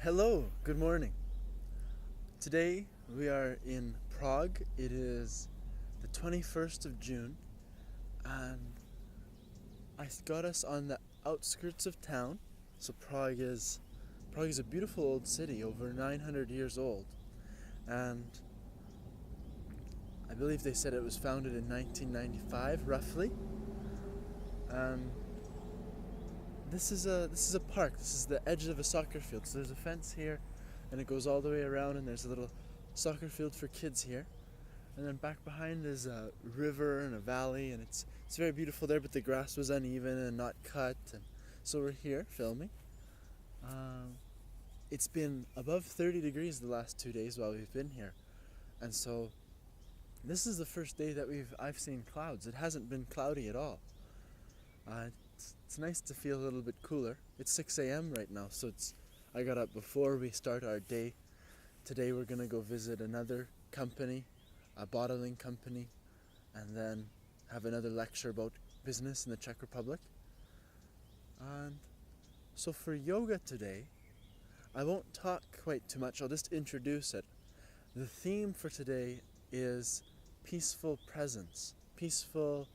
Hello, good morning. Today we are in Prague. It is the 21st of June, and I got us on the outskirts of town. So Prague is a beautiful old city, over 900 years old, and I believe they said it was founded in 1995, roughly. And this is a park. This is the edge of a soccer field. So there's a fence here, and it goes all the way around, and there's a little soccer field for kids here. And then back behind is a river and a valley, and it's very beautiful there. But the grass was uneven and not cut, and so we're here filming. It's been above 30 degrees the last 2 days while we've been here, and so this is the first day that I've seen clouds. It hasn't been cloudy at all. It's nice to feel a little bit cooler. It's 6 a.m. right now, so I got up before we start our day. Today we're going to go visit another company, a bottling company, and then have another lecture about business in the Czech Republic. And so for yoga today, I won't talk quite too much, I'll just introduce it. The theme for today is peaceful presence, peaceful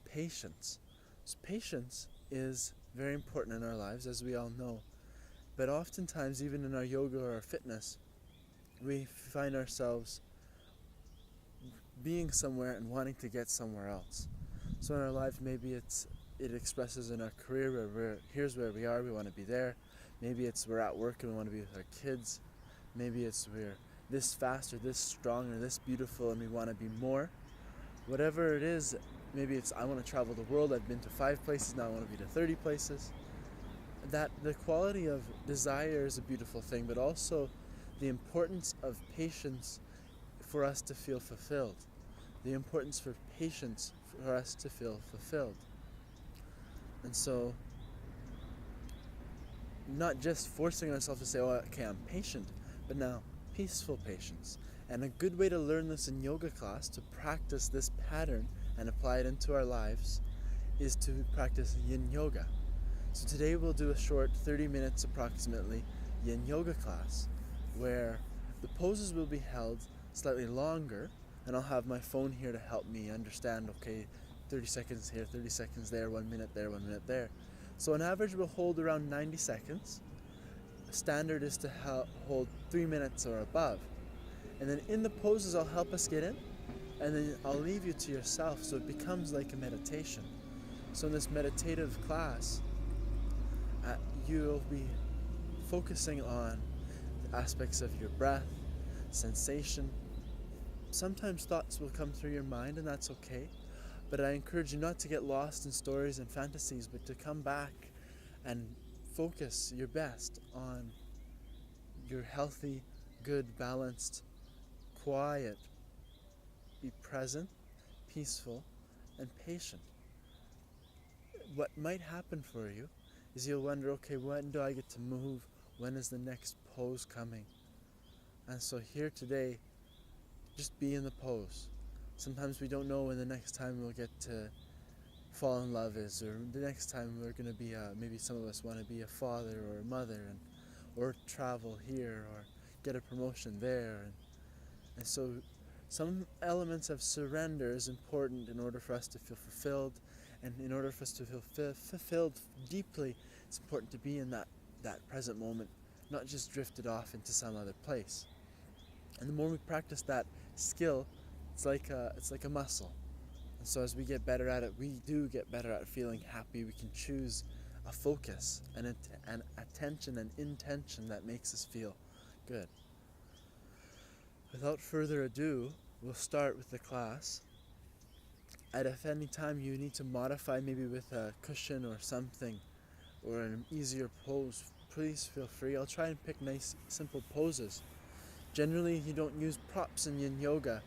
patience. So patience is very important in our lives, as we all know. But oftentimes, even in our yoga or our fitness, we find ourselves being somewhere and wanting to get somewhere else. So in our lives, maybe it expresses in our career where here's where we are, we want to be there. Maybe it's we're at work and we want to be with our kids. Maybe it's we're this fast or this strong or this beautiful and we want to be more. Whatever it is, maybe it's I want to travel the world, I've been to 5 places, now I want to be to 30 places. That the quality of desire is a beautiful thing, but also the importance of patience for us to feel fulfilled. The importance for patience for us to feel fulfilled. And so, not just forcing ourselves to say, oh, okay, I'm patient, but now peaceful patience. And a good way to learn this in yoga class, to practice this pattern and apply it into our lives, is to practice yin yoga. So today we'll do a short 30 minutes approximately yin yoga class, where the poses will be held slightly longer, and I'll have my phone here to help me understand, okay, 30 seconds here, 30 seconds there, 1 minute there, 1 minute there. So on average we'll hold around 90 seconds. Standard is to hold 3 minutes or above. And then in the poses I'll help us get in, and then I'll leave you to yourself, so it becomes like a meditation. So in this meditative class, you'll be focusing on the aspects of your breath, sensation. Sometimes thoughts will come through your mind, and that's okay. But I encourage you not to get lost in stories and fantasies, but to come back and focus your best on your healthy, good, balanced, quiet, be present, peaceful, and patient. What might happen for you is you'll wonder, okay, when do I get to move? When is the next pose coming? And so here today, just be in the pose. Sometimes we don't know when the next time we'll get to fall in love is, or the next time we're going to be maybe some of us want to be a father or a mother, or travel here, or get a promotion there. And so some elements of surrender is important in order for us to feel fulfilled, and in order for us to feel fulfilled deeply, it's important to be in that present moment, not just drifted off into some other place. And the more we practice that skill, it's like a muscle. And so as we get better at it, we do get better at feeling happy. We can choose a focus, an attention and intention that makes us feel good. Without further ado, we'll start with the class. And if any time you need to modify, maybe with a cushion or something, or an easier pose, please feel free. I'll try and pick nice, simple poses. Generally, you don't use props in yin yoga,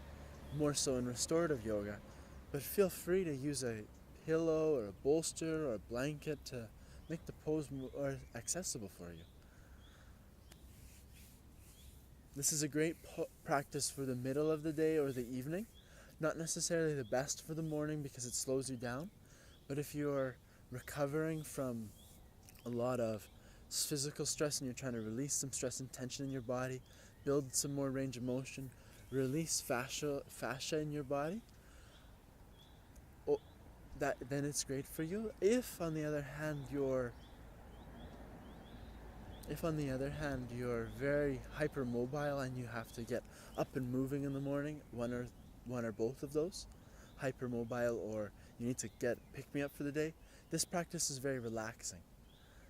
more so in restorative yoga, but feel free to use a pillow or a bolster or a blanket to make the pose more accessible for you. This is a great practice for the middle of the day or the evening. Not necessarily the best for the morning because it slows you down, but if you're recovering from a lot of physical stress and you're trying to release some stress and tension in your body, build some more range of motion, release fascia in your body, then it's great for you. If on the other hand you're very hypermobile and you have to get up and moving in the morning, one or both of those, hypermobile or you need to pick me up for the day, this practice is very relaxing.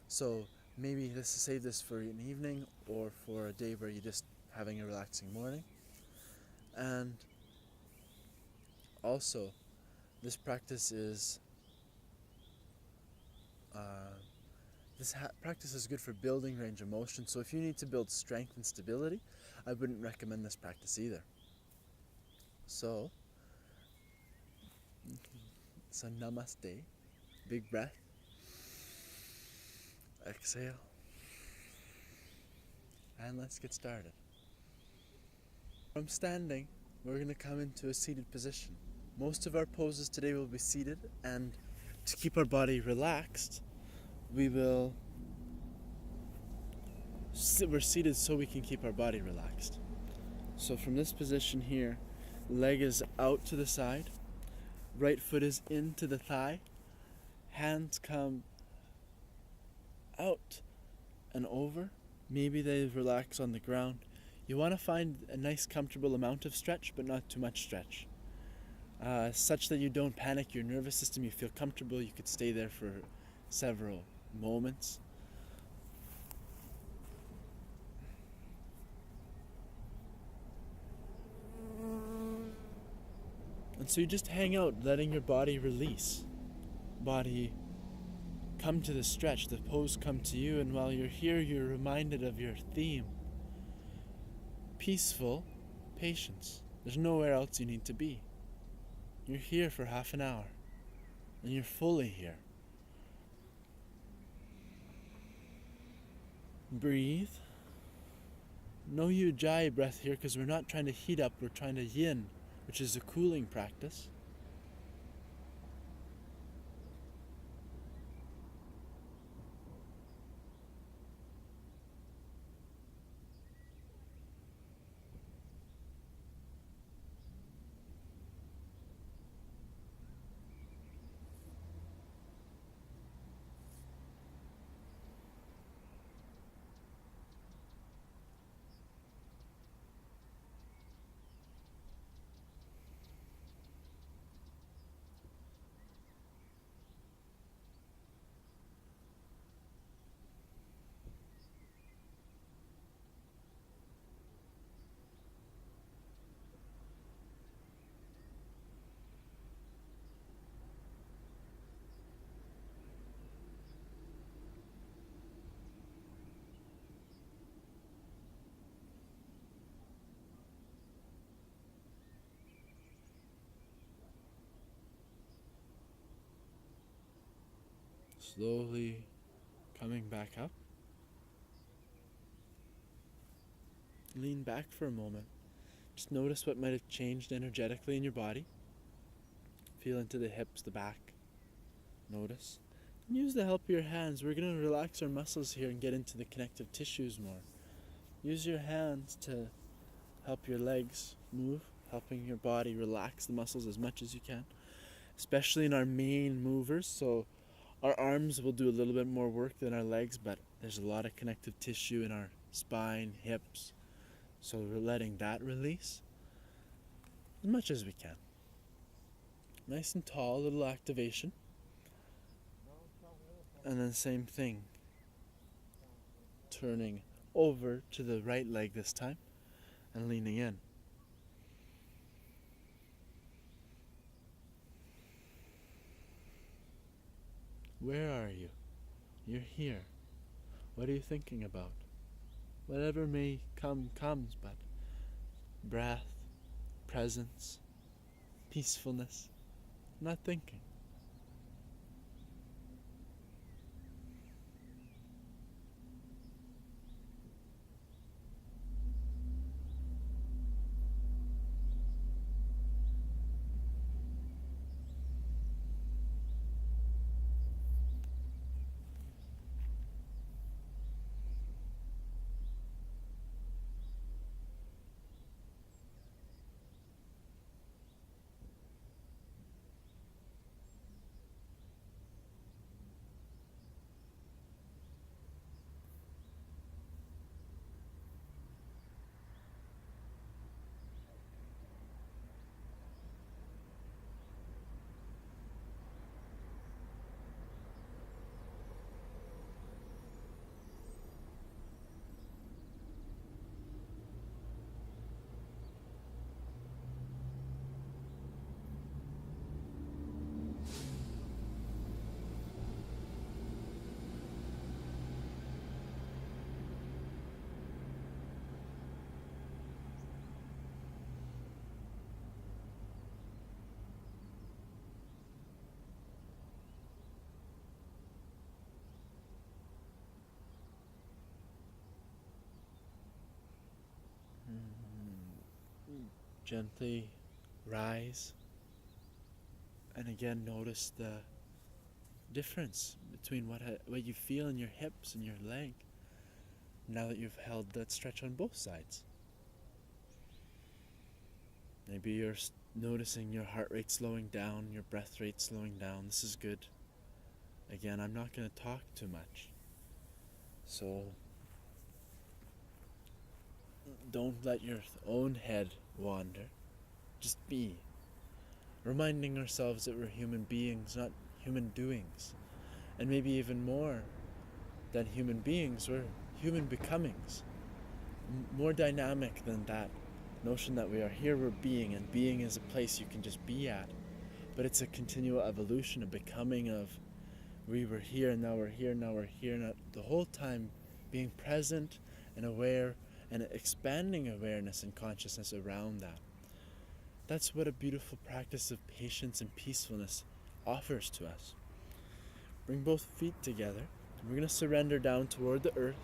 So maybe save this for an evening or for a day where you're just having a relaxing morning. And also, this practice is practice is good for building range of motion. So if you need to build strength and stability, I wouldn't recommend this practice either. So namaste, big breath, exhale, and let's get started. From standing, we're going to come into a seated position. Most of our poses today will be seated, and to keep our body relaxed, we're seated so we can keep our body relaxed. So from this position here, leg is out to the side, right foot is into the thigh, hands come out and over, maybe they relax on the ground. You want to find a nice comfortable amount of stretch, but not too much stretch. Such that you don't panic your nervous system, you feel comfortable, you could stay there for several moments. And so you just hang out, letting your body release. Body come to the stretch, the pose come to you, and while you're here, you're reminded of your theme. Peaceful patience. There's nowhere else you need to be. You're here for half an hour, and you're fully here. Breathe. No ujjayi breath here because we're not trying to heat up, we're trying to yin, which is a cooling practice. Slowly coming back up. Lean back for a moment. Just notice what might have changed energetically in your body. Feel into the hips, the back. Notice. And use the help of your hands. We're going to relax our muscles here and get into the connective tissues more. Use your hands to help your legs move, helping your body relax the muscles as much as you can, especially in our main movers. So our arms will do a little bit more work than our legs, but there's a lot of connective tissue in our spine, hips, so we're letting that release as much as we can. Nice and tall, little activation. And then same thing. Turning over to the right leg this time and leaning in. Where are you? You're here. What are you thinking about? Whatever may come, comes, but breath, presence, peacefulness, not thinking. Gently rise, and again notice the difference between what you feel in your hips and your leg now that you've held that stretch on both sides. Maybe you're noticing your heart rate slowing down, your breath rate slowing down. This is good. Again, I'm not going to talk too much, so don't let your own head wander. Just be. Reminding ourselves that we're human beings, not human doings. And maybe even more than human beings, we're human becomings. More dynamic than that notion that we are here, we're being, and being is a place you can just be at. But it's a continual evolution, a becoming of we were here, and now we're here, now we're here, and the whole time being present and aware and expanding awareness and consciousness around that. That's what a beautiful practice of patience and peacefulness offers to us. Bring both feet together. We're going to surrender down toward the earth,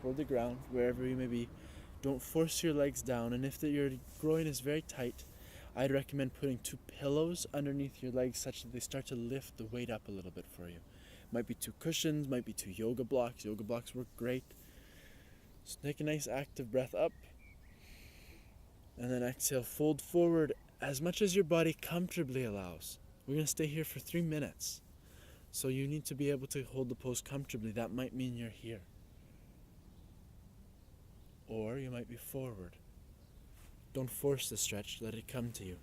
toward the ground, wherever you may be. Don't force your legs down, and if your groin is very tight, I'd recommend putting 2 pillows underneath your legs such that they start to lift the weight up a little bit for you. Might be 2 cushions, might be 2 yoga blocks. Yoga blocks work great. Just take a nice active breath up, and then exhale, fold forward as much as your body comfortably allows. We're going to stay here for 3 minutes. So you need to be able to hold the pose comfortably. That might mean you're here. Or you might be forward. Don't force the stretch, let it come to you.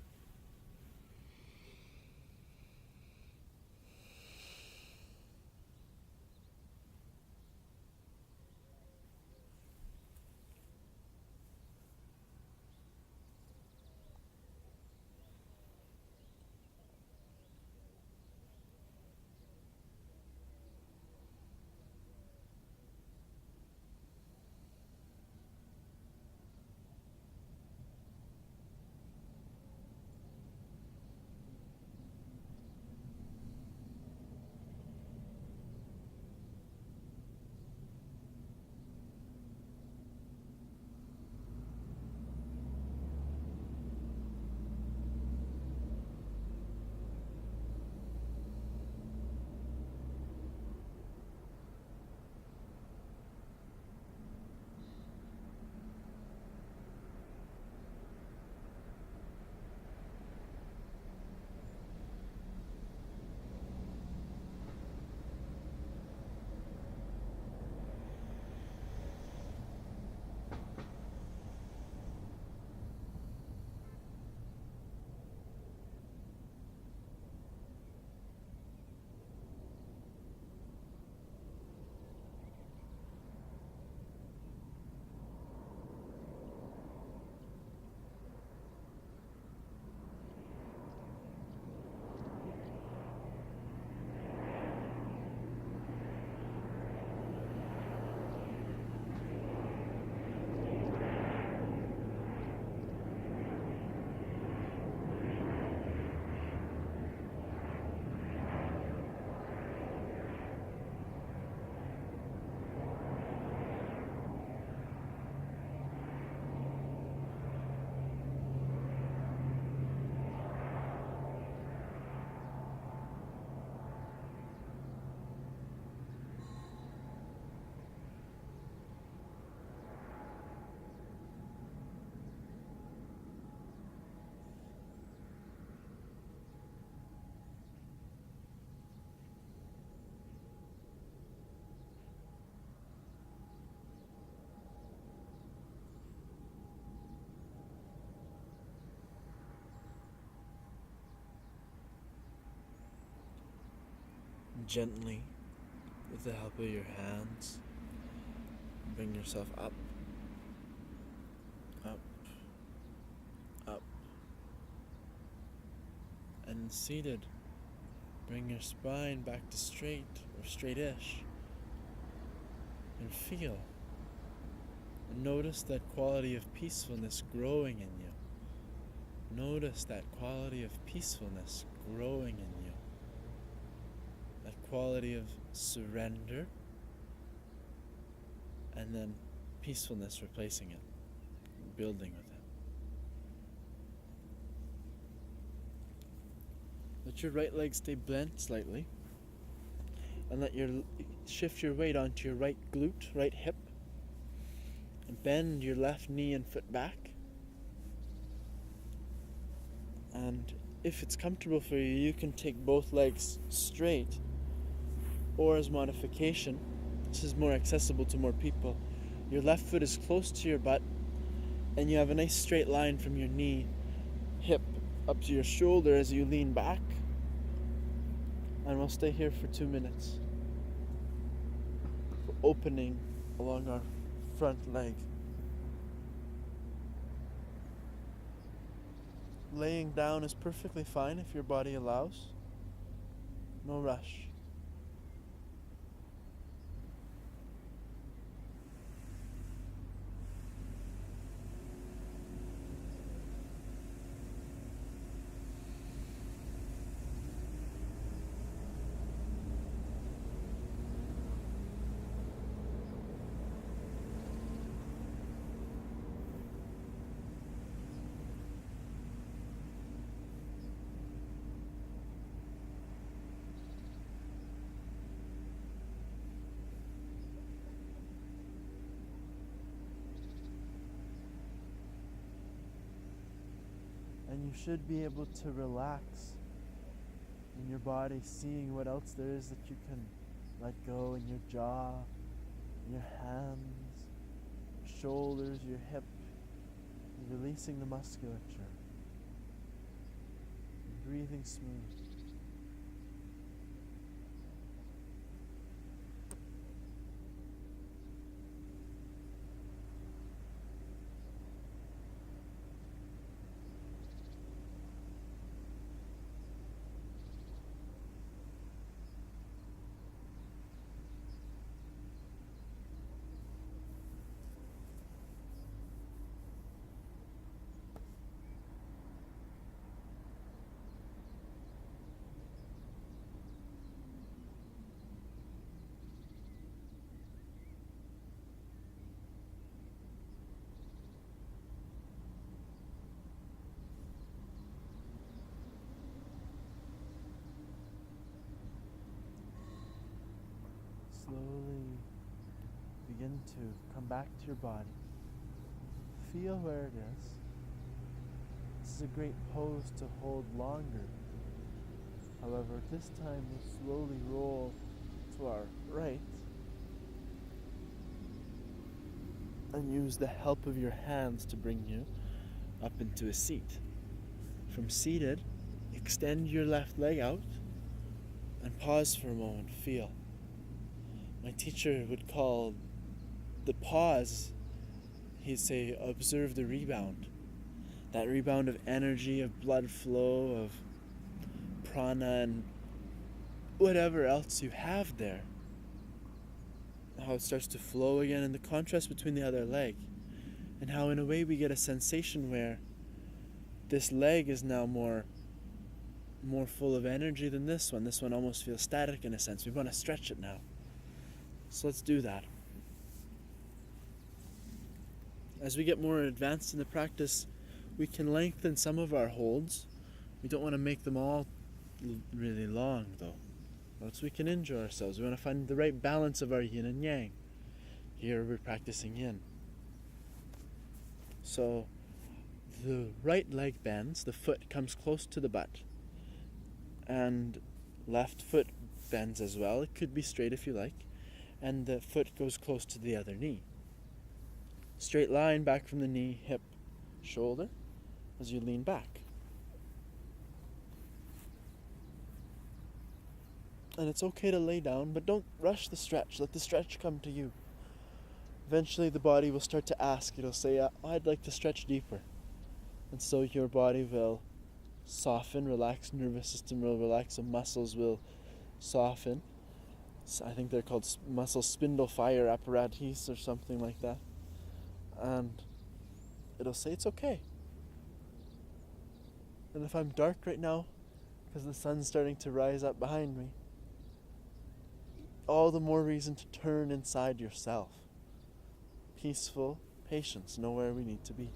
Gently, with the help of your hands, bring yourself up, up, up, and seated, bring your spine back to straight or straight-ish, and feel. And notice that quality of peacefulness growing in you. Notice that quality of peacefulness growing in you. That quality of surrender, and then peacefulness replacing it, building with it. Let your right leg stay bent slightly, and shift your weight onto your right glute, right hip, and bend your left knee and foot back. And if it's comfortable for you, you can take both legs straight, or as modification, this is more accessible to more people, your left foot is close to your butt, and you have a nice straight line from your knee, hip, up to your shoulder as you lean back. And we'll stay here for 2 minutes. We're opening along our front leg. Laying down is perfectly fine if your body allows. No rush. And you should be able to relax in your body, seeing what else there is that you can let go in your jaw, your hands, your shoulders, your hip, releasing the musculature, breathing smooth. Slowly begin to come back to your body. Feel where it is. This is a great pose to hold longer. However, this time we'll slowly roll to our right and use the help of your hands to bring you up into a seat. From seated, extend your left leg out and pause for a moment. Feel. My teacher would call the pause, he'd say, observe the rebound. That rebound of energy, of blood flow, of prana, and whatever else you have there. How it starts to flow again, and the contrast between the other leg. And how in a way we get a sensation where this leg is now more full of energy than this one. This one almost feels static in a sense. We want to stretch it now. So let's do that. As we get more advanced in the practice, we can lengthen some of our holds. We don't want to make them all really long though. Else we can injure ourselves. We want to find the right balance of our yin and yang. Here we're practicing yin. So the right leg bends, the foot comes close to the butt. And left foot bends as well. It could be straight if you like. And the foot goes close to the other knee. Straight line back from the knee, hip, shoulder, as you lean back. And it's okay to lay down, but don't rush the stretch. Let the stretch come to you. Eventually the body will start to ask. It'll say, I'd like to stretch deeper. And so your body will soften, relax, nervous system will relax, the muscles will soften. I think they're called muscle spindle fire apparatus or something like that. And it'll say it's okay. And if I'm dark right now, because the sun's starting to rise up behind me, all the more reason to turn inside yourself. Peaceful patience, know where we need to be.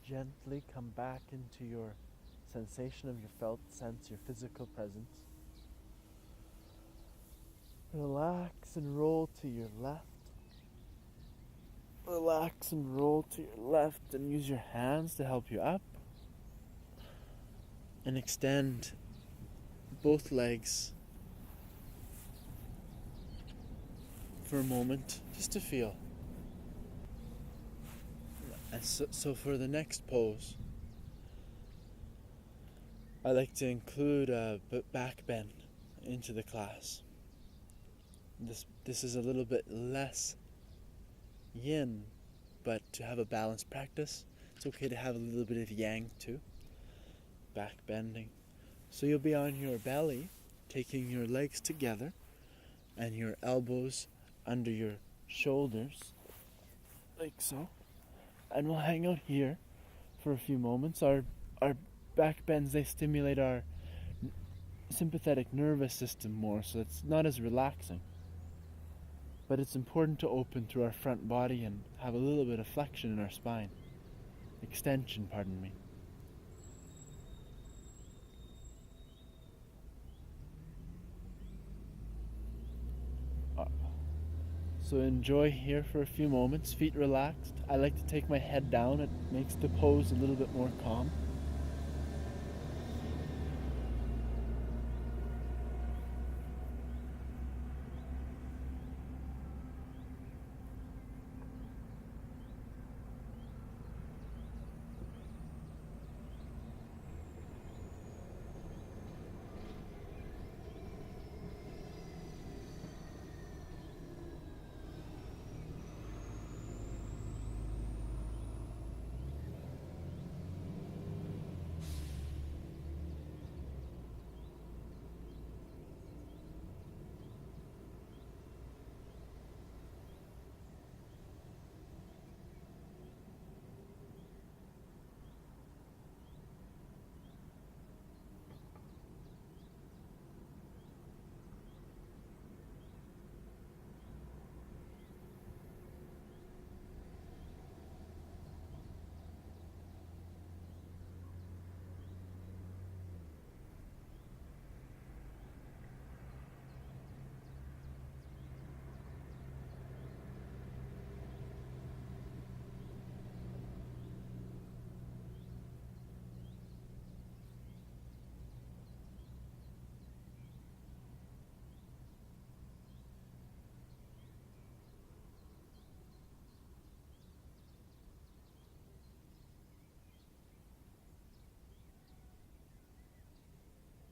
Gently come back into your sensation of your felt sense, your physical presence. Relax and roll to your left. Relax and roll to your left and use your hands to help you up. And extend both legs for a moment, just to feel. And so for the next pose, I like to include a back bend into the class. This is a little bit less yin, but to have a balanced practice, it's okay to have a little bit of yang too. Back bending. So you'll be on your belly, taking your legs together and your elbows under your shoulders, like so. And we'll hang out here for a few moments. Our back bends, they stimulate our sympathetic nervous system more, so it's not as relaxing. But it's important to open through our front body and have a little bit of flexion in our spine. Extension, pardon me. So enjoy here for a few moments, feet relaxed. I like to take my head down, it makes the pose a little bit more calm.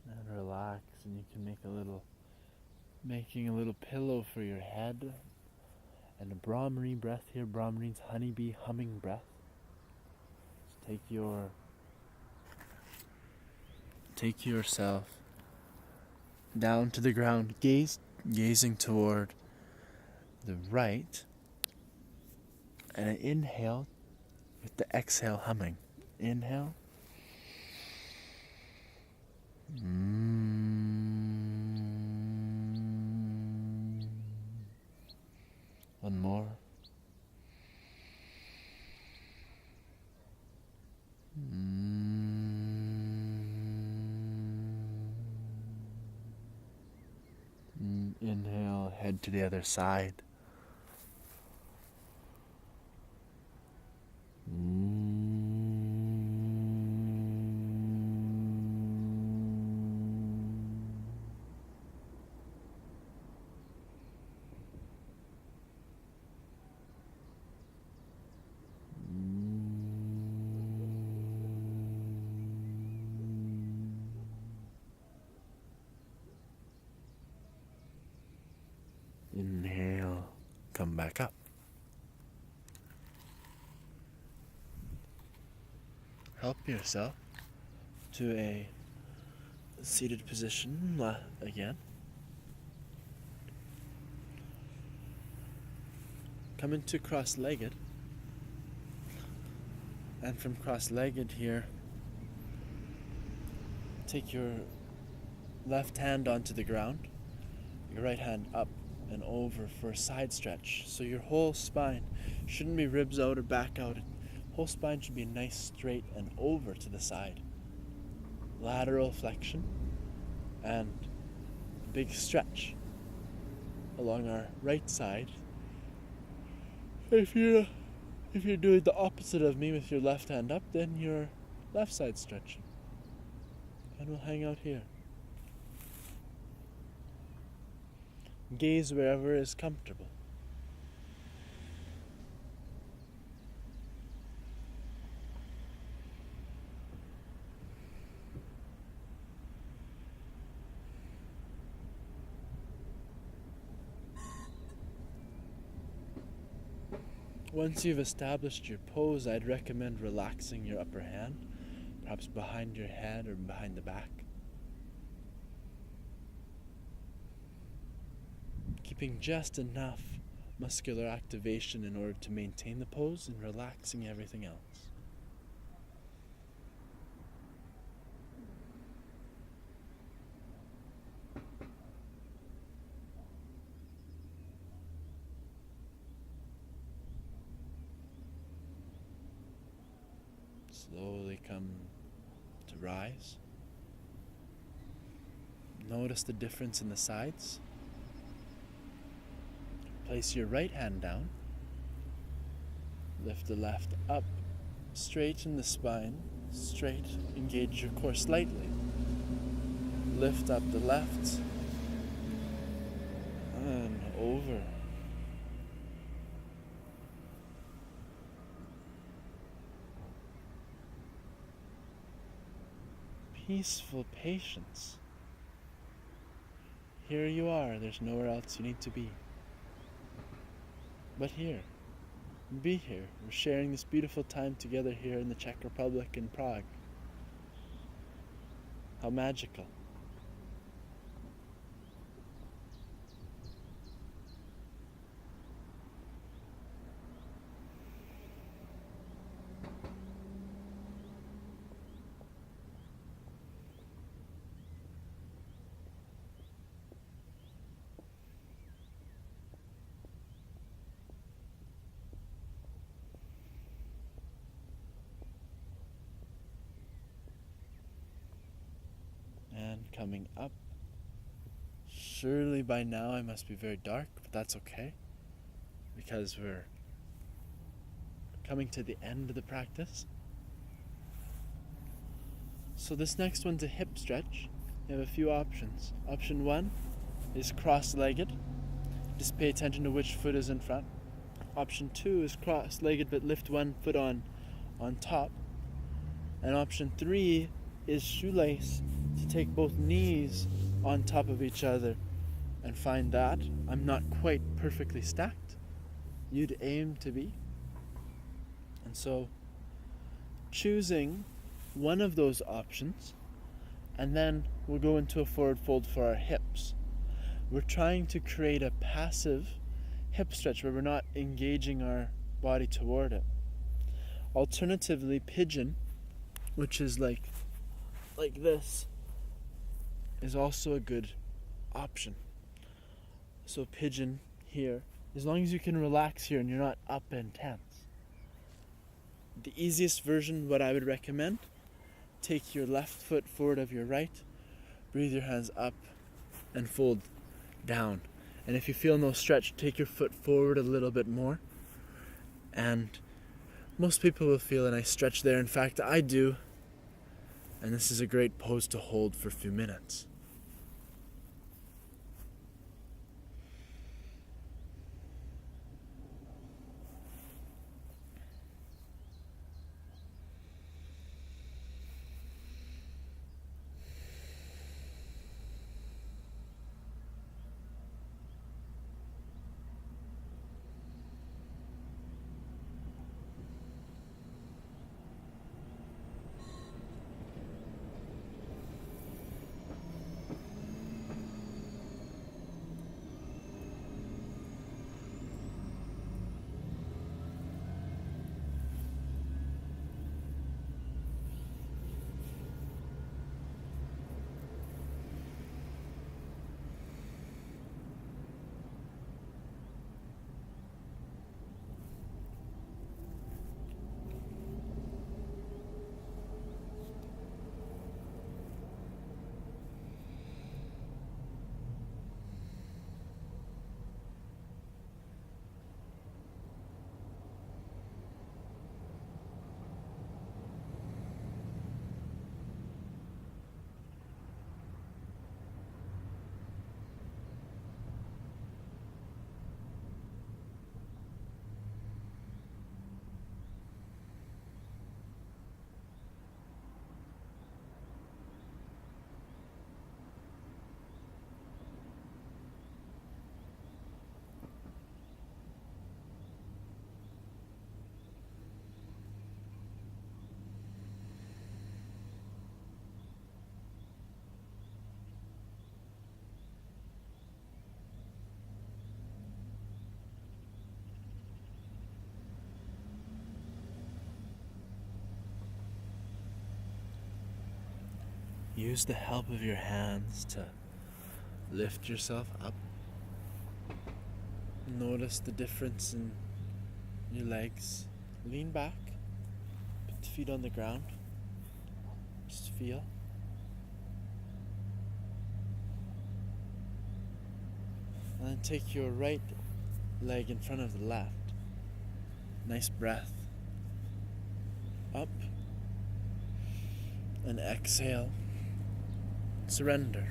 And relax, and you can making a little pillow for your head. And a Brahmari breath here. Brahmari's honeybee humming breath. So take yourself down to the ground, gazing toward the right, and an inhale with the exhale humming. Inhale. One more. Inhale, head to the other side. Inhale, come back up. Help yourself to a seated position again. Come into cross-legged. And from cross-legged here, take your left hand onto the ground, your right hand up and over for a side stretch. So your whole spine shouldn't be ribs out or back out, Whole spine should be nice, straight, and over to the side. Lateral flexion and a big stretch along our right side. If you're doing the opposite of me with your left hand up, then your left side stretching. And we'll hang out here. Gaze wherever is comfortable. Once you've established your pose, I'd recommend relaxing your upper hand, perhaps behind your head or behind the back. Keeping just enough muscular activation in order to maintain the pose and relaxing everything else. Slowly come to rise. Notice the difference in the sides. Place your right hand down. Lift the left up. Straighten the spine. Straight. Engage your core slightly. Lift up the left. And over. Peaceful patience. Here you are, there's nowhere else you need to be. But here, be here. We're sharing this beautiful time together here in the Czech Republic in Prague. How magical. And coming up. Surely by now I must be very dark, but that's okay, because we're coming to the end of the practice. So this next one's a hip stretch. You have a few options. Option 1 is cross-legged. Just pay attention to which foot is in front. Option 2 is cross-legged but lift one foot on top. And option 3 is shoelace, to take both knees on top of each other and find that I'm not quite perfectly stacked. You'd aim to be. And so choosing one of those options, and then we'll go into a forward fold for our hips. We're trying to create a passive hip stretch where we're not engaging our body toward it. Alternatively, pigeon, which is like this, is also a good option. So pigeon here, as long as you can relax here and you're not up and tense. The easiest version, what I would recommend, take your left foot forward of your right, breathe your hands up and fold down. And if you feel no stretch, take your foot forward a little bit more. And most people will feel a nice stretch there. In fact, I do. And this is a great pose to hold for a few minutes. Use the help of your hands to lift yourself up. Notice the difference in your legs. Lean back, put the feet on the ground. Just feel. And then take your right leg in front of the left. Nice breath. Up. And exhale. Surrender.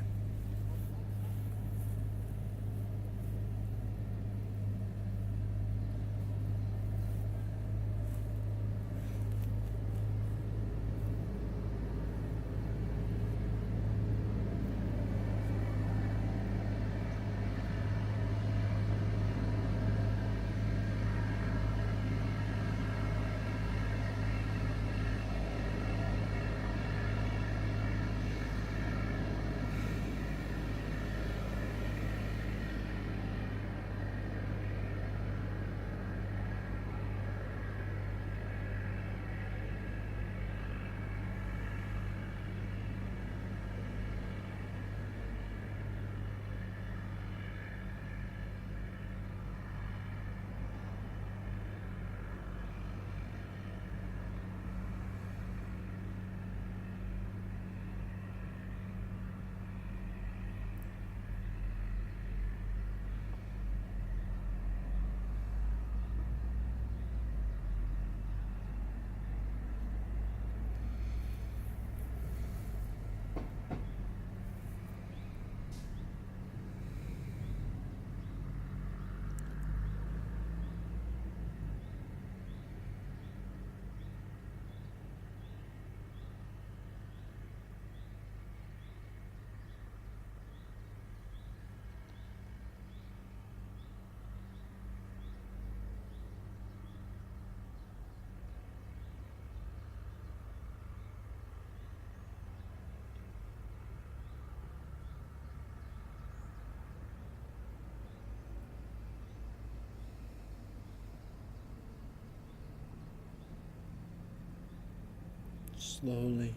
Slowly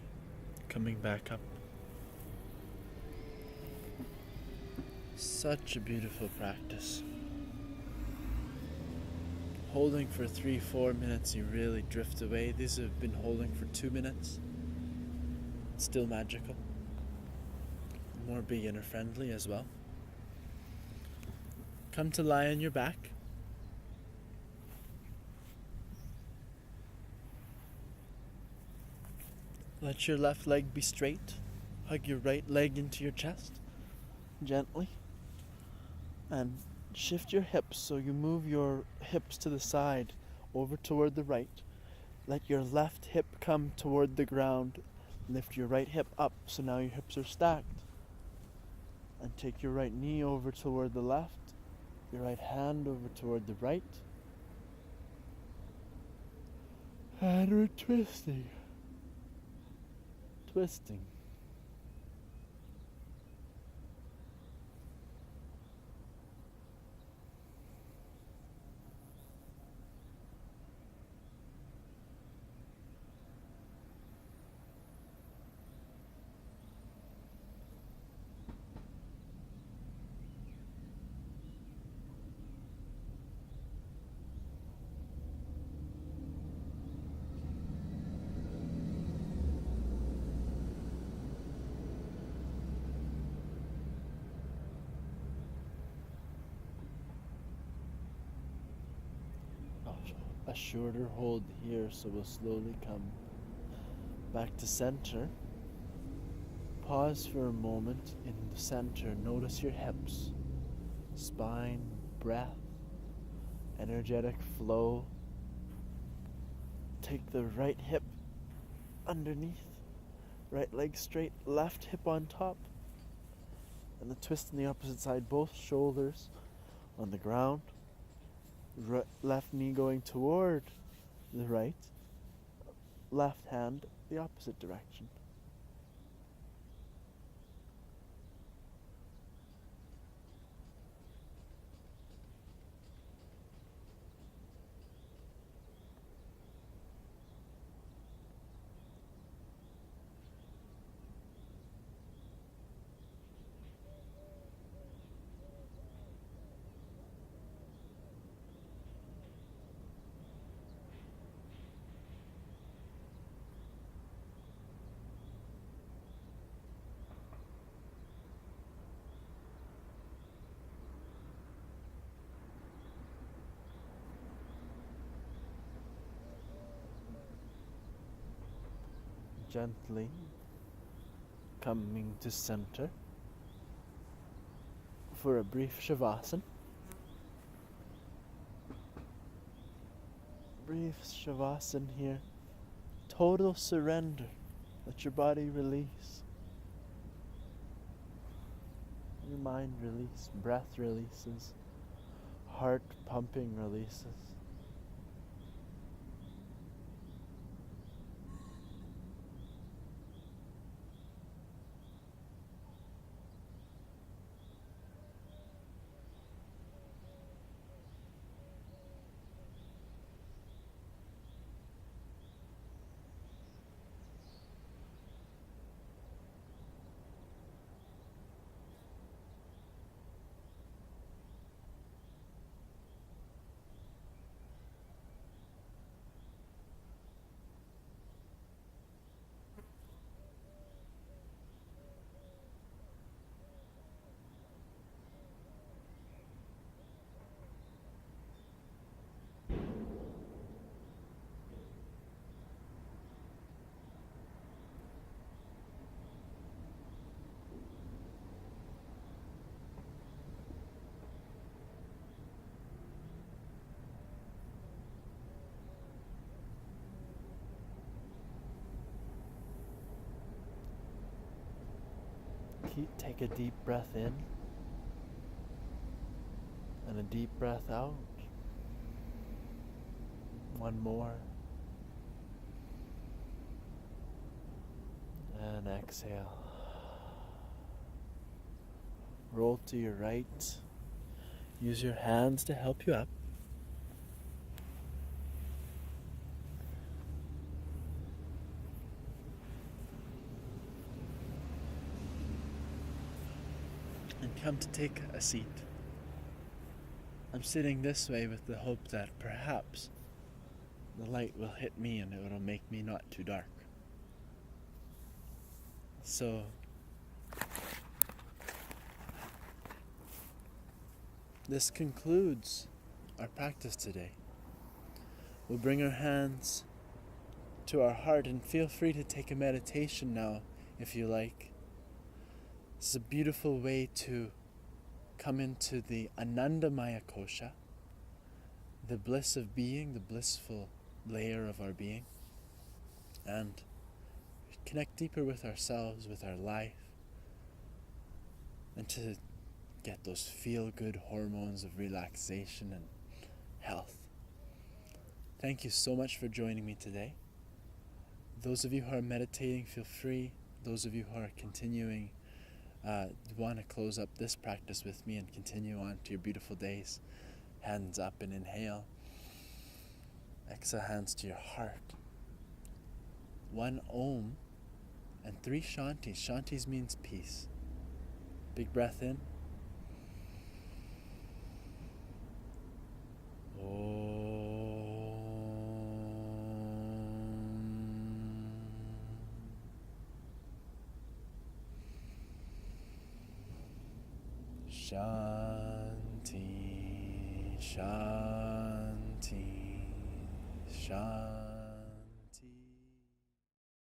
coming back up. Such a beautiful practice. Holding for 3-4 minutes, you really drift away. These have been holding for 2 minutes. Still magical. More beginner friendly as well. Come to lie on your back. Let your left leg be straight. Hug your right leg into your chest, gently. And shift your hips so you move your hips to the side, over toward the right. Let your left hip come toward the ground. Lift your right hip up so now your hips are stacked. And take your right knee over toward the left, your right hand over toward the right. And we're twisting. Twisting. A shorter hold here, so we'll slowly come back to center. Pause for a moment in the center. Notice your hips, spine, breath, energetic flow. Take the right hip underneath, right leg straight, left hip on top, and the twist on the opposite side, both shoulders on the ground. Left knee going toward the right, left hand the opposite direction. Gently coming to center for a brief Shavasana. Brief Shavasana here. Total surrender. Let your body release. Your mind release. Breath releases. Heart pumping releases. Take a deep breath in and a deep breath out. One more. And exhale. Roll to your right. Use your hands to help you up. And come to take a seat. I'm sitting this way with the hope that perhaps the light will hit me and it will make me not too dark. So this concludes our practice today. We'll bring our hands to our heart and feel free to take a meditation now if you like. This is a beautiful way to come into the Anandamaya Kosha, the bliss of being, the blissful layer of our being, and connect deeper with ourselves, with our life, and to get those feel-good hormones of relaxation and health. Thank you so much for joining me today. Those of you who are meditating, feel free. Those of you who are continuing, want to close up this practice with me and continue on to your beautiful days. Hands up and inhale. Exhale, hands to your heart. 1 Om and 3 Shantis. Shantis means peace. Big breath in. Shanti, Shanti, Shanti.